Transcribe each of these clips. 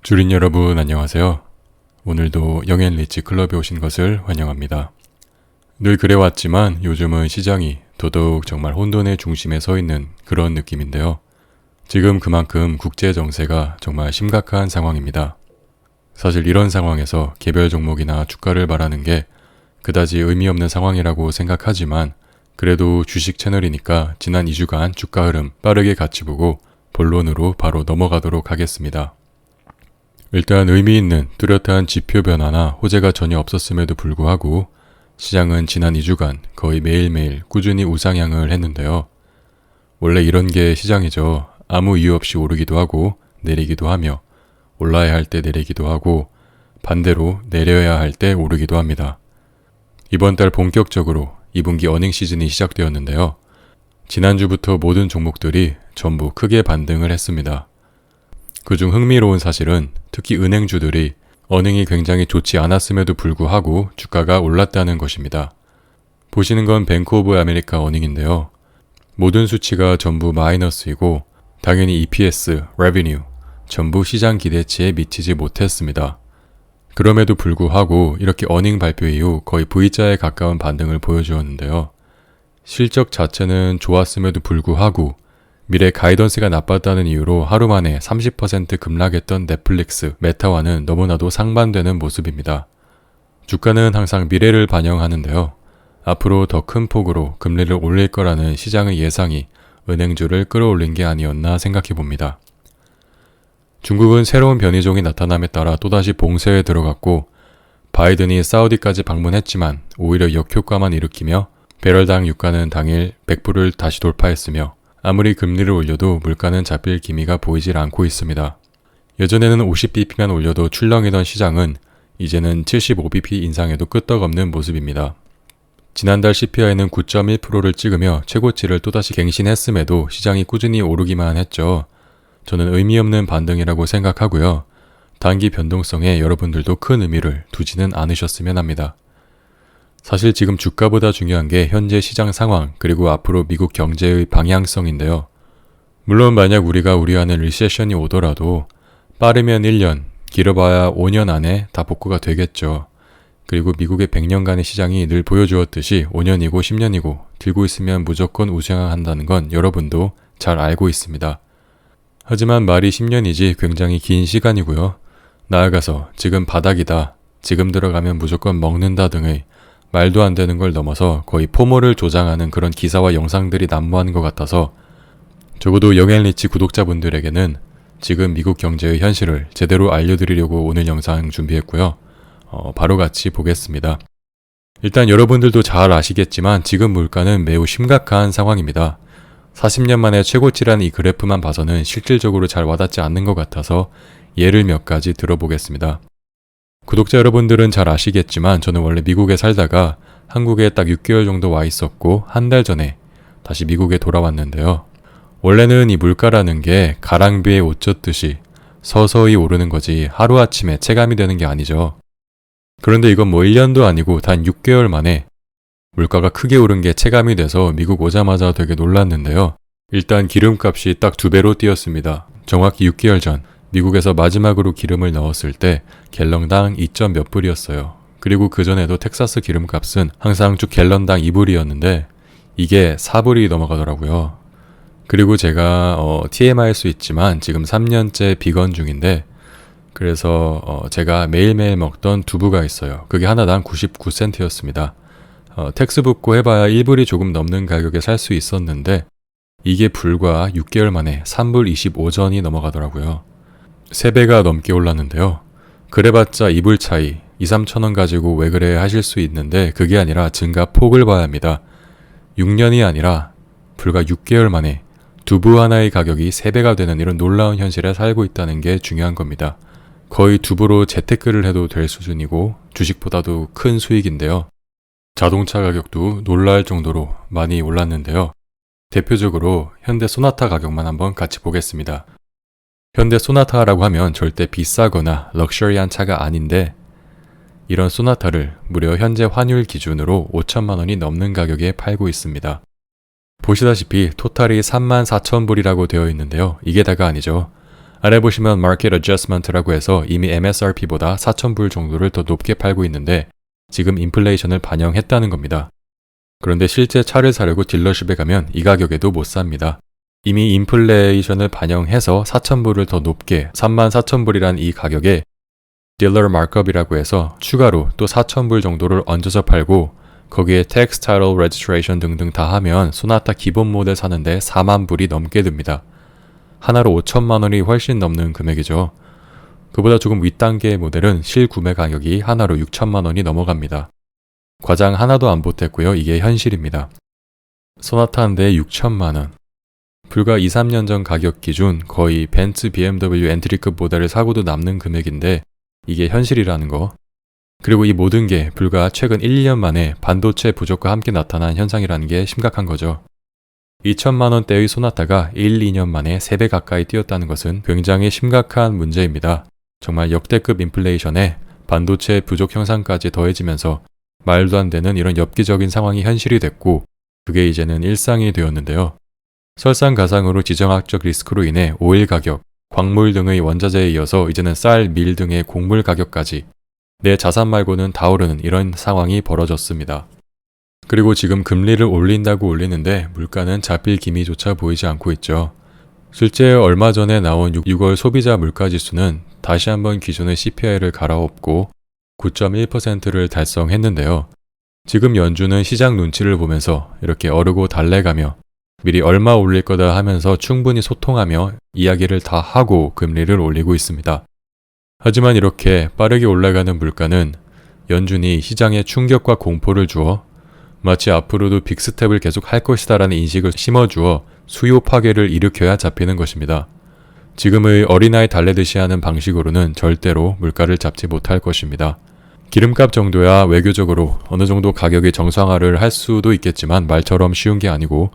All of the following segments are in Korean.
주린 여러분 안녕하세요. 오늘도 영앤리치 클럽에 오신 것을 환영합니다. 늘 그래왔지만 요즘은 시장이 더더욱 정말 혼돈의 중심에 서 있는 그런 느낌인데요. 지금 그만큼 국제 정세가 정말 심각한 상황입니다. 사실 이런 상황에서 개별 종목이나 주가를 말하는 게 그다지 의미 없는 상황이라고 생각하지만 그래도 주식 채널이니까 지난 2주간 주가 흐름 빠르게 같이 보고 본론으로 바로 넘어가도록 하겠습니다. 일단 의미 있는 뚜렷한 지표 변화나 호재가 전혀 없었음에도 불구하고 시장은 지난 2주간 거의 매일매일 꾸준히 우상향을 했는데요. 원래 이런 게 시장이죠. 아무 이유 없이 오르기도 하고 내리기도 하며 올라야 할 때 내리기도 하고 반대로 내려야 할 때 오르기도 합니다. 이번 달 본격적으로 2분기 어닝 시즌이 시작되었는데요. 지난주부터 모든 종목들이 전부 크게 반등을 했습니다. 그중 흥미로운 사실은 특히 은행주들이 어닝이 굉장히 좋지 않았음에도 불구하고 주가가 올랐다는 것입니다. 보시는 건 뱅크 오브 아메리카 어닝인데요. 모든 수치가 전부 마이너스이고 당연히 EPS, revenue 전부 시장 기대치에 미치지 못했습니다. 그럼에도 불구하고 이렇게 어닝 발표 이후 거의 V자에 가까운 반등을 보여주었는데요. 실적 자체는 좋았음에도 불구하고 미래 가이던스가 나빴다는 이유로 하루 만에 30% 급락했던 넷플릭스, 메타와는 너무나도 상반되는 모습입니다. 주가는 항상 미래를 반영하는데요. 앞으로 더 큰 폭으로 금리를 올릴 거라는 시장의 예상이 은행주를 끌어올린 게 아니었나 생각해 봅니다. 중국은 새로운 변이종이 나타남에 따라 또다시 봉쇄에 들어갔고 바이든이 사우디까지 방문했지만 오히려 역효과만 일으키며 배럴당 유가는 당일 100불을 다시 돌파했으며 아무리 금리를 올려도 물가는 잡힐 기미가 보이질 않고 있습니다. 예전에는 50bp만 올려도 출렁이던 시장은 이제는 75bp 인상에도 끄떡없는 모습입니다. 지난달 CPI는 9.1%를 찍으며 최고치를 또다시 갱신했음에도 시장이 꾸준히 오르기만 했죠. 저는 의미 없는 반등이라고 생각하고요. 단기 변동성에 여러분들도 큰 의미를 두지는 않으셨으면 합니다. 사실 지금 주가보다 중요한 게 현재 시장 상황 그리고 앞으로 미국 경제의 방향성인데요. 물론 만약 우리가 우려하는 리세션이 오더라도 빠르면 1년, 길어봐야 5년 안에 다 복구가 되겠죠. 그리고 미국의 100년간의 시장이 늘 보여주었듯이 5년이고 10년이고 들고 있으면 무조건 우상향한다는 건 여러분도 잘 알고 있습니다. 하지만 말이 10년이지 굉장히 긴 시간이고요. 나아가서 지금 바닥이다, 지금 들어가면 무조건 먹는다 등의 말도 안 되는 걸 넘어서 거의 포모를 조장하는 그런 기사와 영상들이 난무하는 것 같아서 적어도 영앤리치 구독자분들에게는 지금 미국 경제의 현실을 제대로 알려드리려고 오늘 영상 준비했고요. 바로 같이 보겠습니다. 일단 여러분들도 잘 아시겠지만 지금 물가는 매우 심각한 상황입니다. 40년 만에 최고치라는 이 그래프만 봐서는 실질적으로 잘 와닿지 않는 것 같아서 예를 몇 가지 들어보겠습니다. 구독자 여러분들은 잘 아시겠지만 저는 원래 미국에 살다가 한국에 딱 6개월 정도 와 있었고 한 달 전에 다시 미국에 돌아왔는데요. 원래는 이 물가라는 게 가랑비에 옷 젖듯이 서서히 오르는 거지 하루아침에 체감이 되는 게 아니죠. 그런데 이건 뭐 1년도 아니고 단 6개월 만에 물가가 크게 오른 게 체감이 돼서 미국 오자마자 되게 놀랐는데요. 일단 기름값이 딱 2배로 뛰었습니다. 정확히 6개월 전 미국에서 마지막으로 기름을 넣었을 때 갤런당 2점 몇 불이었어요. 그리고 그전에도 텍사스 기름값은 항상 쭉 갤런당 2불이었는데 이게 4불이 넘어가더라고요. 그리고 제가 TMI일 수 있지만 지금 3년째 비건 중인데 그래서 제가 매일매일 먹던 두부가 있어요. 그게 하나당 99센트였습니다. 텍스 붙고 해봐야 1불이 조금 넘는 가격에 살 수 있었는데 이게 불과 6개월 만에 3불 25전이 넘어가더라고요. 3배가 넘게 올랐는데요. 그래봤자 2불 차이, 2-3천원 가지고 왜 그래 하실 수 있는데 그게 아니라 증가폭을 봐야 합니다. 6년이 아니라 불과 6개월 만에 두부 하나의 가격이 3배가 되는 이런 놀라운 현실에 살고 있다는 게 중요한 겁니다. 거의 두부로 재테크를 해도 될 수준이고 주식보다도 큰 수익인데요. 자동차 가격도 놀랄 정도로 많이 올랐는데요. 대표적으로 현대 소나타 가격만 한번 같이 보겠습니다. 현대 소나타라고 하면 절대 비싸거나 럭셔리한 차가 아닌데 이런 소나타를 무려 현재 환율 기준으로 5천만 원이 넘는 가격에 팔고 있습니다. 보시다시피 토탈이 34,000불이라고 되어 있는데요. 이게 다가 아니죠. 아래 보시면 Market Adjustment라고 해서 이미 MSRP보다 4,000불 정도를 더 높게 팔고 있는데 지금 인플레이션을 반영했다는 겁니다. 그런데 실제 차를 사려고 딜러십에 가면 이 가격에도 못 삽니다. 이미 인플레이션을 반영해서 4,000불을 더 높게 34,000불이란 이 가격에 딜러 마크업이라고 해서 추가로 또 4,000불 정도를 얹어서 팔고 거기에 텍스, 타이틀, 레지스트레이션 등등 다 하면 소나타 기본 모델 사는데 4만 불이 넘게 듭니다. 하나로 5천만 원이 훨씬 넘는 금액이죠. 그보다 조금 윗단계의 모델은 실구매 가격이 하나로 6천만 원이 넘어갑니다. 과장 하나도 안 보탰고요. 이게 현실입니다. 소나타 한 대에 6천만 원. 불과 2, 3년 전 가격 기준 거의 벤츠, BMW 엔트리급 모델을 사고도 남는 금액인데 이게 현실이라는 거. 그리고 이 모든 게 불과 최근 1, 2년 만에 반도체 부족과 함께 나타난 현상이라는 게 심각한 거죠. 2천만 원대의 소나타가 1, 2년 만에 3배 가까이 뛰었다는 것은 굉장히 심각한 문제입니다. 정말 역대급 인플레이션에 반도체 부족 현상까지 더해지면서 말도 안 되는 이런 엽기적인 상황이 현실이 됐고 그게 이제는 일상이 되었는데요. 설상가상으로 지정학적 리스크로 인해 오일 가격, 광물 등의 원자재에 이어서 이제는 쌀, 밀 등의 곡물 가격까지 내 자산 말고는 다 오르는 이런 상황이 벌어졌습니다. 그리고 지금 금리를 올린다고 올리는데 물가는 잡힐 기미조차 보이지 않고 있죠. 실제 얼마 전에 나온 6월 소비자 물가지수는 다시 한번 기존의 CPI를 갈아엎고 9.1%를 달성했는데요. 지금 연준은 시장 눈치를 보면서 이렇게 어르고 달래가며 미리 얼마 올릴 거다 하면서 충분히 소통하며 이야기를 다 하고 금리를 올리고 있습니다. 하지만 이렇게 빠르게 올라가는 물가는 연준이 시장에 충격과 공포를 주어 마치 앞으로도 빅스텝을 계속 할 것이다라는 인식을 심어주어 수요 파괴를 일으켜야 잡히는 것입니다. 지금의 어린아이 달래듯이 하는 방식으로는 절대로 물가를 잡지 못할 것입니다. 기름값 정도야 외교적으로 어느 정도 가격의 정상화를 할 수도 있겠지만 말처럼 쉬운 게 아니고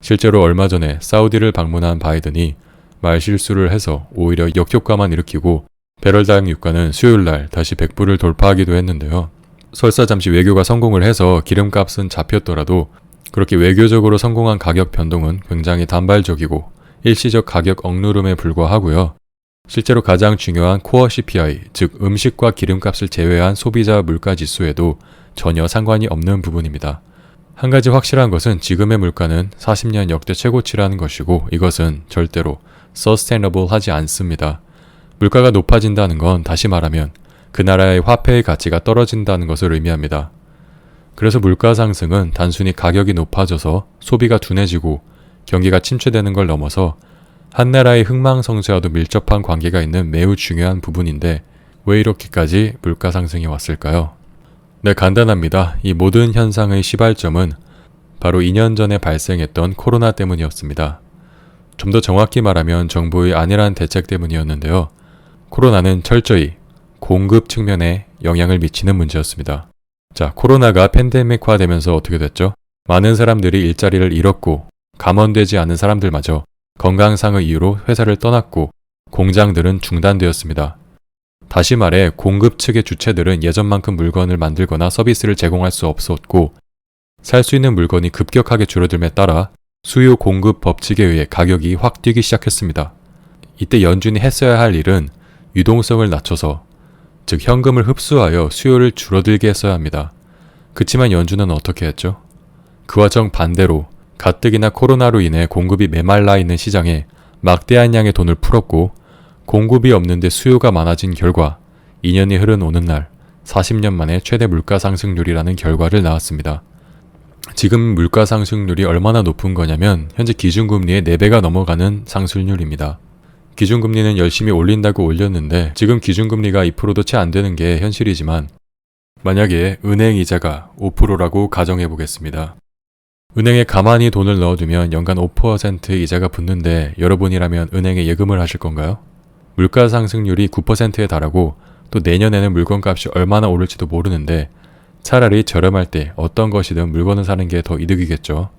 실제로 얼마 전에 사우디를 방문한 바이든이 말실수를 해서 오히려 역효과만 일으키고 배럴당 유가는 수요일날 다시 100불을 돌파하기도 했는데요. 설사 잠시 외교가 성공을 해서 기름값은 잡혔더라도 그렇게 외교적으로 성공한 가격 변동은 굉장히 단발적이고 일시적 가격 억누름에 불과하고요. 실제로 가장 중요한 코어 CPI, 즉 음식과 기름값을 제외한 소비자 물가 지수에도 전혀 상관이 없는 부분입니다. 한 가지 확실한 것은 지금의 물가는 40년 역대 최고치라는 것이고 이것은 절대로 sustainable 하지 않습니다. 물가가 높아진다는 건 다시 말하면 그 나라의 화폐의 가치가 떨어진다는 것을 의미합니다. 그래서 물가 상승은 단순히 가격이 높아져서 소비가 둔해지고 경기가 침체되는 걸 넘어서 한 나라의 흥망성쇠와도 밀접한 관계가 있는 매우 중요한 부분인데 왜 이렇게까지 물가 상승이 왔을까요? 네, 간단합니다. 이 모든 현상의 시발점은 바로 2년 전에 발생했던 코로나 때문이었습니다. 좀 더 정확히 말하면 정부의 안일한 대책 때문이었는데요. 코로나는 철저히 공급 측면에 영향을 미치는 문제였습니다. 자, 코로나가 팬데믹화되면서 어떻게 됐죠? 많은 사람들이 일자리를 잃었고 감원되지 않은 사람들마저 건강상의 이유로 회사를 떠났고 공장들은 중단되었습니다. 다시 말해 공급 측의 주체들은 예전만큼 물건을 만들거나 서비스를 제공할 수 없었고 살 수 있는 물건이 급격하게 줄어들에 따라 수요 공급 법칙에 의해 가격이 확 뛰기 시작했습니다. 이때 연준이 했어야 할 일은 유동성을 낮춰서 즉 현금을 흡수하여 수요를 줄어들게 했어야 합니다. 그치만 연준은 어떻게 했죠? 그와 정반대로 가뜩이나 코로나로 인해 공급이 메말라 있는 시장에 막대한 양의 돈을 풀었고 공급이 없는데 수요가 많아진 결과 2년이 흐른 오는 날 40년 만에 최대 물가 상승률이라는 결과를 낳았습니다. 지금 물가 상승률이 얼마나 높은 거냐면 현재 기준금리의 4배가 넘어가는 상승률입니다. 기준금리는 열심히 올린다고 올렸는데 지금 기준금리가 2%도 채 안 되는 게 현실이지만 만약에 은행 이자가 5%라고 가정해 보겠습니다. 은행에 가만히 돈을 넣어두면 연간 5% 이자가 붙는데 여러분이라면 은행에 예금을 하실 건가요? 물가 상승률이 9%에 달하고 또 내년에는 물건값이 얼마나 오를지도 모르는데 차라리 저렴할 때 어떤 것이든 물건을 사는 게 더 이득이겠죠.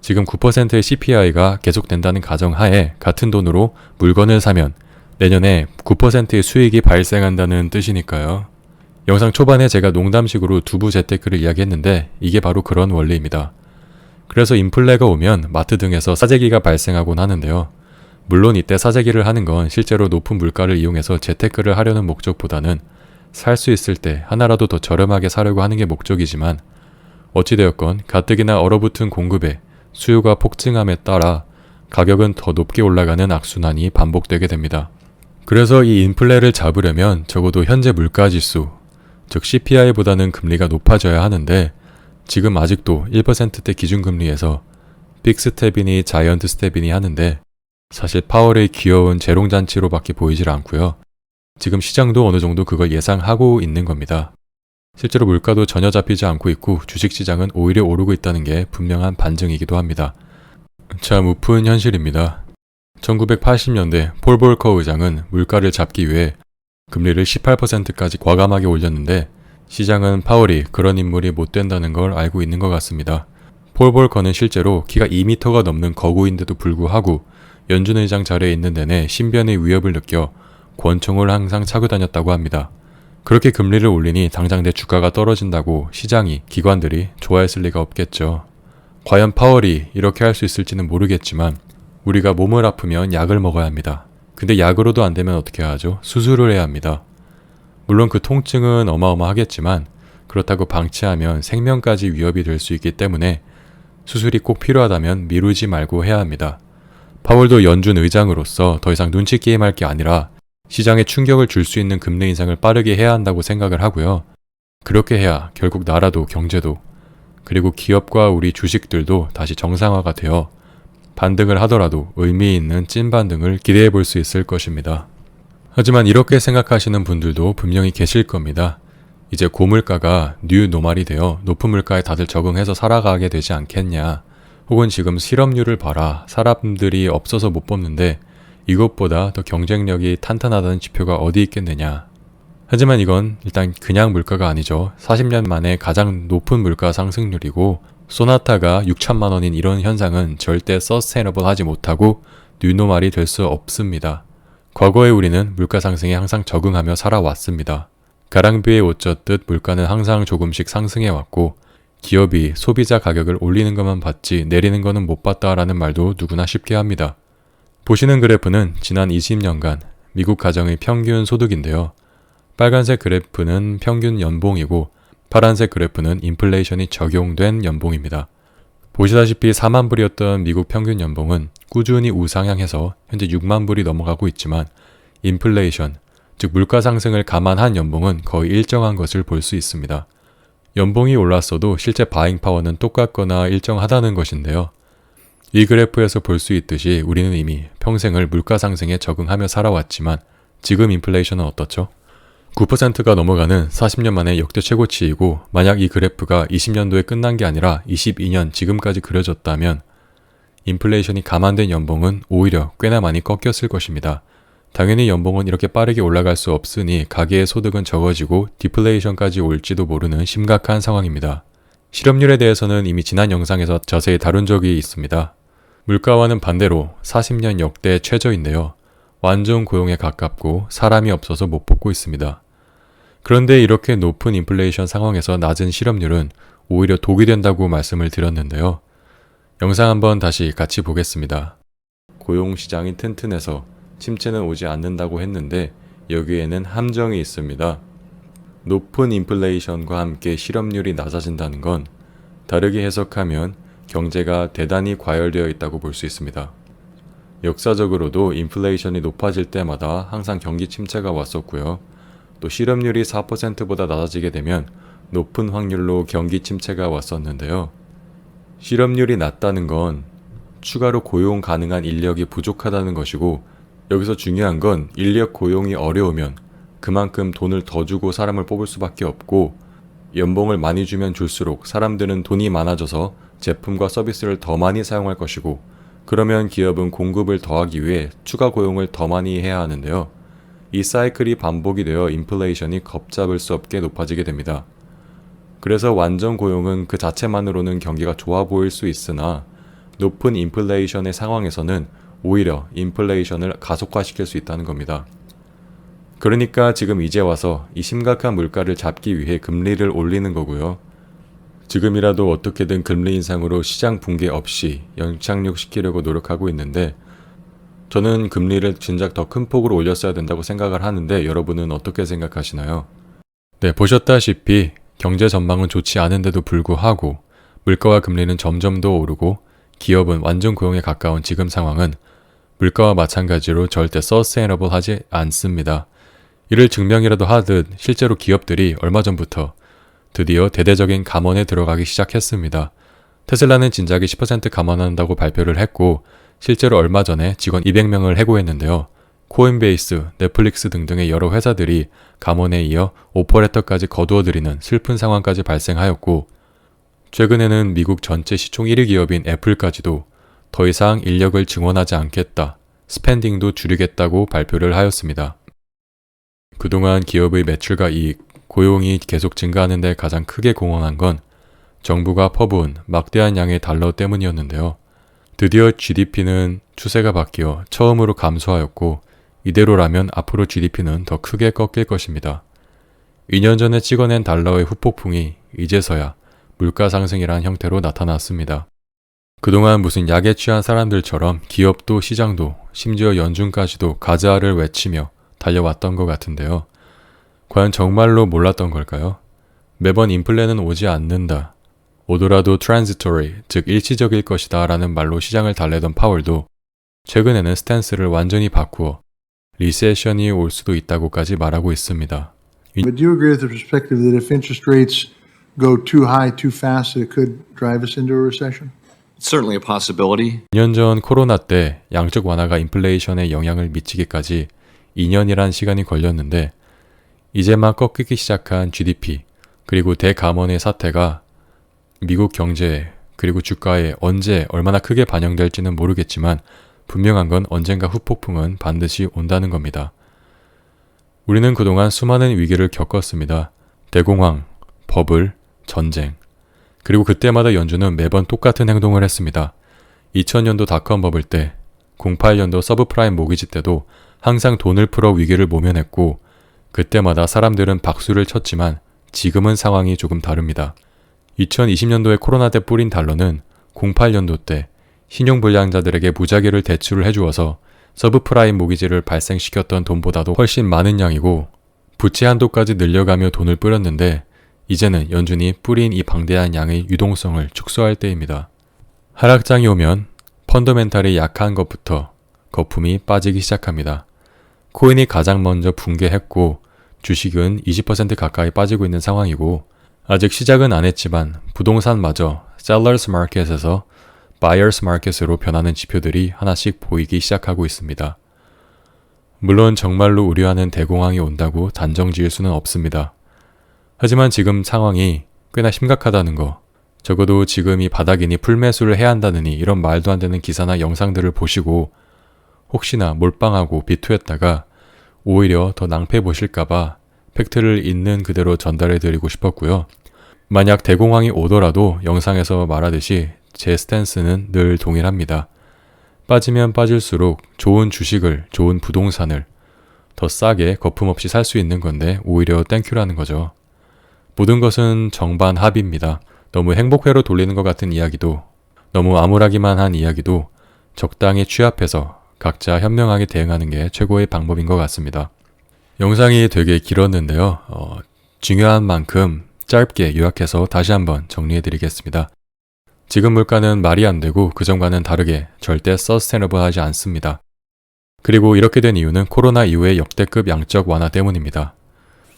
지금 9%의 CPI가 계속된다는 가정하에 같은 돈으로 물건을 사면 내년에 9%의 수익이 발생한다는 뜻이니까요. 영상 초반에 제가 농담식으로 두부 재테크를 이야기했는데 이게 바로 그런 원리입니다. 그래서 인플레가 오면 마트 등에서 싸제기가 발생하곤 하는데요. 물론 이때 사재기를 하는 건 실제로 높은 물가를 이용해서 재테크를 하려는 목적보다는 살 수 있을 때 하나라도 더 저렴하게 사려고 하는 게 목적이지만 어찌되었건 가뜩이나 얼어붙은 공급에 수요가 폭증함에 따라 가격은 더 높게 올라가는 악순환이 반복되게 됩니다. 그래서 이 인플레를 잡으려면 적어도 현재 물가지수, 즉 CPI보다는 금리가 높아져야 하는데 지금 아직도 1%대 기준금리에서 빅스텝이니 자이언트 스텝이니 하는데 사실 파월의 귀여운 재롱잔치로밖에 보이질 않고요. 지금 시장도 어느 정도 그걸 예상하고 있는 겁니다. 실제로 물가도 전혀 잡히지 않고 있고 주식시장은 오히려 오르고 있다는 게 분명한 반증이기도 합니다. 참 우픈 현실입니다. 1980년대 폴 볼커 의장은 물가를 잡기 위해 금리를 18%까지 과감하게 올렸는데 시장은 파월이 그런 인물이 못 된다는 걸 알고 있는 것 같습니다. 폴 볼커는 실제로 키가 2m가 넘는 거구인데도 불구하고 연준 의장 자리에 있는 내내 신변의 위협을 느껴 권총을 항상 차고 다녔다고 합니다. 그렇게 금리를 올리니 당장 내 주가가 떨어진다고 시장이, 기관들이 좋아했을 리가 없겠죠. 과연 파월이 이렇게 할 수 있을지는 모르겠지만 우리가 몸을 아프면 약을 먹어야 합니다. 근데 약으로도 안 되면 어떻게 하죠? 수술을 해야 합니다. 물론 그 통증은 어마어마하겠지만 그렇다고 방치하면 생명까지 위협이 될 수 있기 때문에 수술이 꼭 필요하다면 미루지 말고 해야 합니다. 파월도 연준 의장으로서 더 이상 눈치 게임할 게 아니라 시장에 충격을 줄 수 있는 금리 인상을 빠르게 해야 한다고 생각을 하고요. 그렇게 해야 결국 나라도 경제도 그리고 기업과 우리 주식들도 다시 정상화가 되어 반등을 하더라도 의미 있는 찐 반등을 기대해 볼 수 있을 것입니다. 하지만 이렇게 생각하시는 분들도 분명히 계실 겁니다. 이제 고물가가 뉴 노멀이 되어 높은 물가에 다들 적응해서 살아가게 되지 않겠냐. 혹은 지금 실업률을 봐라. 사람들이 없어서 못 뽑는데 이것보다 더 경쟁력이 탄탄하다는 지표가 어디 있겠느냐. 하지만 이건 일단 그냥 물가가 아니죠. 40년 만에 가장 높은 물가 상승률이고 소나타가 6천만 원인 이런 현상은 절대 서스테이너블 하지 못하고 뉴노멀이 될 수 없습니다. 과거에 우리는 물가 상승에 항상 적응하며 살아왔습니다. 가랑비에 옷 젖듯 물가는 항상 조금씩 상승해왔고 기업이 소비자 가격을 올리는 것만 봤지 내리는 것은 못 봤다라는 말도 누구나 쉽게 합니다. 보시는 그래프는 지난 20년간 미국 가정의 평균 소득인데요. 빨간색 그래프는 평균 연봉이고 파란색 그래프는 인플레이션이 적용된 연봉입니다. 보시다시피 4만 불이었던 미국 평균 연봉은 꾸준히 우상향해서 현재 6만 불이 넘어가고 있지만 인플레이션, 즉 물가 상승을 감안한 연봉은 거의 일정한 것을 볼 수 있습니다. 연봉이 올랐어도 실제 바잉 파워는 똑같거나 일정하다는 것인데요. 이 그래프에서 볼 수 있듯이 우리는 이미 평생을 물가 상승에 적응하며 살아왔지만 지금 인플레이션은 어떻죠? 9%가 넘어가는 40년 만에 역대 최고치이고 만약 이 그래프가 20년도에 끝난 게 아니라 22년 지금까지 그려졌다면 인플레이션이 감안된 연봉은 오히려 꽤나 많이 꺾였을 것입니다. 당연히 연봉은 이렇게 빠르게 올라갈 수 없으니 가계의 소득은 적어지고 디플레이션까지 올지도 모르는 심각한 상황입니다. 실업률에 대해서는 이미 지난 영상에서 자세히 다룬 적이 있습니다. 물가와는 반대로 40년 역대 최저인데요. 완전 고용에 가깝고 사람이 없어서 못 뽑고 있습니다. 그런데 이렇게 높은 인플레이션 상황에서 낮은 실업률은 오히려 독이 된다고 말씀을 드렸는데요. 영상 한번 다시 같이 보겠습니다. 고용시장이 튼튼해서 침체는 오지 않는다고 했는데 여기에는 함정이 있습니다. 높은 인플레이션과 함께 실업률이 낮아진다는 건 다르게 해석하면 경제가 대단히 과열되어 있다고 볼 수 있습니다. 역사적으로도 인플레이션이 높아질 때마다 항상 경기 침체가 왔었고요. 또 실업률이 4%보다 낮아지게 되면 높은 확률로 경기 침체가 왔었는데요. 실업률이 낮다는 건 추가로 고용 가능한 인력이 부족하다는 것이고 여기서 중요한 건 인력 고용이 어려우면 그만큼 돈을 더 주고 사람을 뽑을 수밖에 없고 연봉을 많이 주면 줄수록 사람들은 돈이 많아져서 제품과 서비스를 더 많이 사용할 것이고 그러면 기업은 공급을 더하기 위해 추가 고용을 더 많이 해야 하는데요. 이 사이클이 반복이 되어 인플레이션이 걷잡을 수 없게 높아지게 됩니다. 그래서 완전 고용은 그 자체만으로는 경기가 좋아 보일 수 있으나 높은 인플레이션의 상황에서는 오히려 인플레이션을 가속화시킬 수 있다는 겁니다. 그러니까 지금 이제 와서 이 심각한 물가를 잡기 위해 금리를 올리는 거고요. 지금이라도 어떻게든 금리 인상으로 시장 붕괴 없이 연착륙시키려고 노력하고 있는데 저는 금리를 진작 더 큰 폭으로 올렸어야 된다고 생각을 하는데 여러분은 어떻게 생각하시나요? 네, 보셨다시피 경제 전망은 좋지 않은데도 불구하고 물가와 금리는 점점 더 오르고 기업은 완전 고용에 가까운 지금 상황은 물가와 마찬가지로 절대 서스테이너블하지 않습니다. 이를 증명이라도 하듯 실제로 기업들이 얼마 전부터 드디어 대대적인 감원에 들어가기 시작했습니다. 테슬라는 진작에 10% 감원한다고 발표를 했고 실제로 얼마 전에 직원 200명을 해고했는데요. 코인베이스, 넷플릭스 등등의 여러 회사들이 감원에 이어 오퍼레터까지 거두어들이는 슬픈 상황까지 발생하였고 최근에는 미국 전체 시총 1위 기업인 애플까지도 더 이상 인력을 증원하지 않겠다, 스pen딩도 줄이겠다고 발표를 하였습니다. 그동안 기업의 매출과 이익, 고용이 계속 증가하는 데 가장 크게 공헌한 건 정부가 퍼부은 막대한 양의 달러 때문이었는데요. 드디어 GDP는 추세가 바뀌어 처음으로 감소하였고 이대로라면 앞으로 GDP는 더 크게 꺾일 것입니다. 2년 전에 찍어낸 달러의 후폭풍이 이제서야 물가 상승이란 형태로 나타났습니다. 그동안 무슨 약에 취한 사람들처럼 기업도 시장도 심지어 연준까지도 가자를 외치며 달려왔던 것 같은데요. 과연 정말로 몰랐던 걸까요? 매번 인플레는 오지 않는다, 오더라도 transitory, 즉 일시적일 것이다 라는 말로 시장을 달래던 파월도 최근에는 스탠스를 완전히 바꾸어 리세션이 올 수도 있다고까지 말하고 있습니다. But do you agree with the perspective that if interest rates go too high, too fast, it could drive us into a recession? It's certainly a possibility. 2년 전 코로나 때 양적 완화가 인플레이션에 영향을 미치기까지 2년이란 시간이 걸렸는데 이제 막 꺾이기 시작한 GDP 그리고 대감원의 사태가 미국 경제에 그리고 주가에 언제 얼마나 크게 반영될지는 모르겠지만 분명한 건 언젠가 후폭풍은 반드시 온다는 겁니다. 우리는 그동안 수많은 위기를 겪었습니다. 대공황, 버블, 전쟁. 그리고 그때마다 연준은 매번 똑같은 행동을 했습니다. 2000년도 닷컴 버블 때, 08년도 서브프라임 모기지 때도 항상 돈을 풀어 위기를 모면했고 그때마다 사람들은 박수를 쳤지만 지금은 상황이 조금 다릅니다. 2020년도에 코로나 때 뿌린 달러는 08년도 때 신용불량자들에게 무작위를 대출을 해주어서 서브프라임 모기지를 발생시켰던 돈보다도 훨씬 많은 양이고 부채 한도까지 늘려가며 돈을 뿌렸는데 이제는 연준이 뿌린 이 방대한 양의 유동성을 축소할 때입니다. 하락장이 오면 펀더멘탈이 약한 것부터 거품이 빠지기 시작합니다. 코인이 가장 먼저 붕괴했고 주식은 20% 가까이 빠지고 있는 상황이고 아직 시작은 안 했지만 부동산마저 셀러스 마켓에서 바이어스 마켓으로 변하는 지표들이 하나씩 보이기 시작하고 있습니다. 물론 정말로 우려하는 대공황이 온다고 단정 지을 수는 없습니다. 하지만 지금 상황이 꽤나 심각하다는 거, 적어도 지금 이 바닥이니 풀매수를 해야 한다느니 이런 말도 안 되는 기사나 영상들을 보시고 혹시나 몰빵하고 비투했다가 오히려 더 낭패 보실까봐 팩트를 있는 그대로 전달해 드리고 싶었고요. 만약 대공황이 오더라도 영상에서 말하듯이 제 스탠스는 늘 동일합니다. 빠지면 빠질수록 좋은 주식을, 좋은 부동산을 더 싸게 거품 없이 살 수 있는 건데 오히려 땡큐라는 거죠. 모든 것은 정반합입니다. 너무 행복회로 돌리는 것 같은 이야기도, 너무 암울하기만 한 이야기도 적당히 취합해서 각자 현명하게 대응하는 게 최고의 방법인 것 같습니다. 영상이 되게 길었는데요. 중요한 만큼 짧게 요약해서 다시 한번 정리해 드리겠습니다. 지금 물가는 말이 안 되고 그전과는 다르게 절대 서스테너블하지 않습니다. 그리고 이렇게 된 이유는 코로나 이후의 역대급 양적 완화 때문입니다.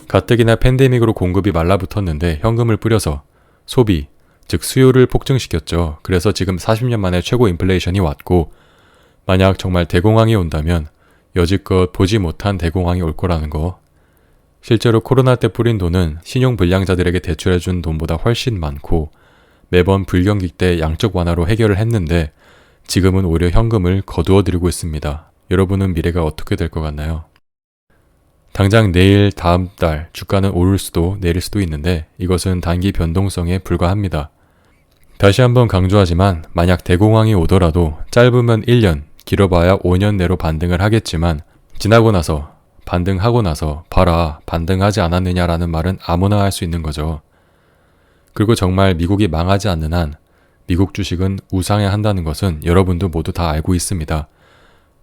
가뜩이나 팬데믹으로 공급이 말라붙었는데 현금을 뿌려서 소비, 즉 수요를 폭증시켰죠. 그래서 지금 40년 만에 최고 인플레이션이 왔고 만약 정말 대공황이 온다면 여지껏 보지 못한 대공황이 올 거라는 거. 실제로 코로나 때 뿌린 돈은 신용불량자들에게 대출해준 돈보다 훨씬 많고 매번 불경기 때 양적 완화로 해결을 했는데 지금은 오히려 현금을 거두어들이고 있습니다. 여러분은 미래가 어떻게 될 것 같나요? 당장 내일, 다음 달 주가는 오를 수도 내릴 수도 있는데 이것은 단기 변동성에 불과합니다. 다시 한번 강조하지만 만약 대공황이 오더라도 짧으면 1년, 길어봐야 5년 내로 반등을 하겠지만 지나고 나서 반등하고 나서 봐라 반등하지 않았느냐라는 말은 아무나 할 수 있는 거죠. 그리고 정말 미국이 망하지 않는 한 미국 주식은 우상해야 한다는 것은 여러분도 모두 다 알고 있습니다.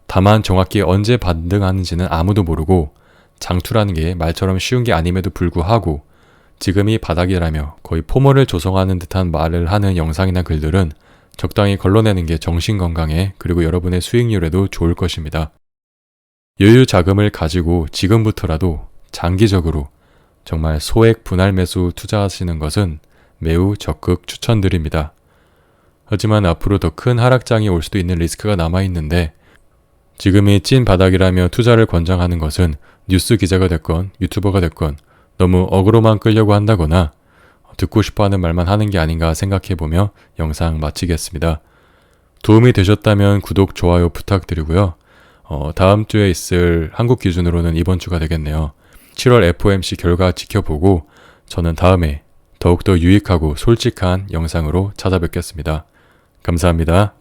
다만 정확히 언제 반등하는지는 아무도 모르고 장투라는 게 말처럼 쉬운 게 아님에도 불구하고 지금이 바닥이라며 거의 포멀을 조성하는 듯한 말을 하는 영상이나 글들은 적당히 걸러내는 게 정신건강에 그리고 여러분의 수익률에도 좋을 것입니다. 여유 자금을 가지고 지금부터라도 장기적으로 정말 소액 분할 매수 투자하시는 것은 매우 적극 추천드립니다. 하지만 앞으로 더 큰 하락장이 올 수도 있는 리스크가 남아있는데 지금이 찐 바닥이라며 투자를 권장하는 것은 뉴스 기자가 됐건 유튜버가 됐건 너무 어그로만 끌려고 한다거나 듣고 싶어하는 말만 하는 게 아닌가 생각해보며 영상 마치겠습니다. 도움이 되셨다면 구독, 좋아요 부탁드리고요. 다음 주에 있을 한국 기준으로는 이번 주가 되겠네요. 7월 FOMC 결과 지켜보고 저는 다음에 더욱더 유익하고 솔직한 영상으로 찾아뵙겠습니다. 감사합니다.